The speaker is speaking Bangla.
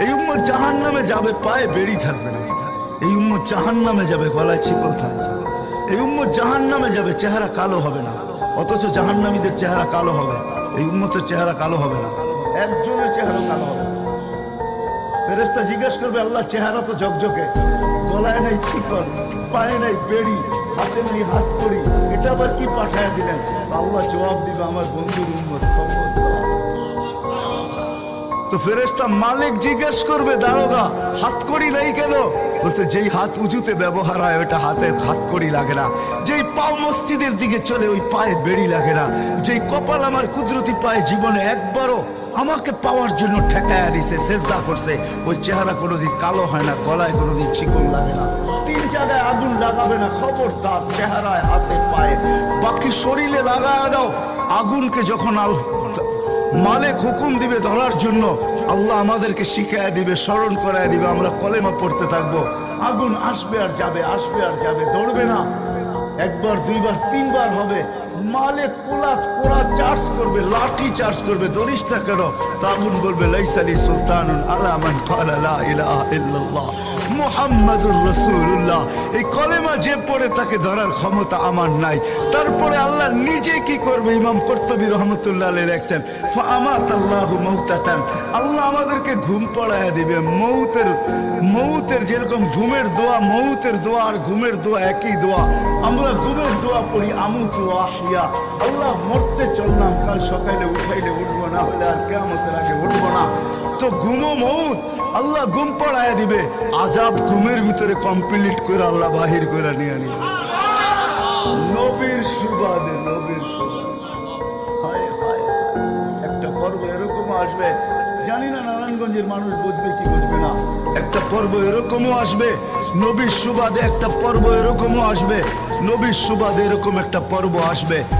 এই উম্মত জাহান্নামে যাবে, পায়ে বেড়ি থাকবে না। এই উম্মত জাহান্নামে যাবে, গলায় শিকল থাকবে। এই উম্মত জাহান্নামে যাবে, চেহারা কালো হবে না। অথচ জাহান্নামীদের চেহারা কালো হবে, এই উম্মতের চেহারা কালো হবে না। একজনের চেহারা কালো হবে না। ফেরেশতা জিজ্ঞেস করবে, আল্লাহ চেহারা তো ঝকঝকে, গলায় নাই শিকল, পায়ে নাই বেড়ি, হাতে নাই হাত করি, এটা আবার কি পাঠায় দিলেন? আল্লাহ জবাব দিবে, আমার বন্ধুর উম্মত খবরদার। তো ফেরেশতা মালিক জিজ্ঞেস করবে, দারোগা হাত কড়ি নাই কেন? বলছে, যেই হাত উঁচুতে ব্যবহার হয় ওটা হাতে হাত কড়ি লাগে না। যেই পাও মসজিদের দিকে চলে ওই পায়ে বেড়ি লাগে না। যেই কপাল আমার কুদরতি পায়ে জীবনে একবারও আমাকে পাওয়ার জন্য ঠেকায়া দিছে, সেজদা করছে, ওই চেহারা কোনোদিন কালো হয় না, গলায় কোনোদিন চিকন লাগে না। 3 জায়গায় আগুন লাগাবে না, খবরদার। চেহারায়, হাতে, পায়ে, বাকি শরীরে লাগায়া দাও। আগুনকে যখন মালিক হুকুম দিবে ধরার জন্য, আল্লাহ আমাদেরকে শিখায় দিবে, স্মরণ করায় দিবে, আমরা কলেমা পড়তে থাকবো। আগুন আসবে আর যাবে, আসবে আর যাবে, ধরবে না। একবার, দুইবার, 3 বার হবে। মালিক কোরা চার্জ করবে, লাঠি চার্জ করবে, ধরিস না কেন? তা আগুন বলবে, লাইসালি সুলতানুন আলা মান ক্বালা লা ইলাহা ইল্লাল্লাহ মুহাম্মাদুর রাসূলুল্লাহ। এই কলেমা যে পড়ে তাকে ধরার ক্ষমতা আমার নাই। তারপরে আল্লাহ নিজে কি করবে? ইমাম কুরতুবী রহমাতুল্লাহ আলাইহি লেখছেন, ফাআমাতাল্লাহু মাউতাতান, আল্লাহ আমাদেরকে ঘুম পড়ায়া দিবে। মৌতের যেরকম ঘুমের দোয়া, মৌতের দোয়া আর ঘুমের দোয়া একই দোয়া। আমরা ঘুমের দোয়া পড়ি, আমুতু আহিয়া, আল্লাহ মরতে চললাম, কাল সকালে উঠাইলে উঠবো, না হলে আর কিয়ামতের আগে উঠবো না। তো ঘুমো মৌত, আল্লাহ ঘুম পড়ায়া দিবে। আজাব ঘুমের ভিতরে কমপ্লিট করে আল্লাহ বাহির করে নিয়ে নিবে। নবীর সুবাদে, নবীর সুবাদে। হায় হায়, একটা পর্ব এরকমও আসবে, জানি না নারায়ণগঞ্জের মানুষ বুঝবে কি বুঝবে না। একটা পর্ব এরকমও আসবে, নবীর সুবাদে একটা পর্ব এরকমও আসবে, নবীর সুবাদে এরকম একটা পর্ব আসবে।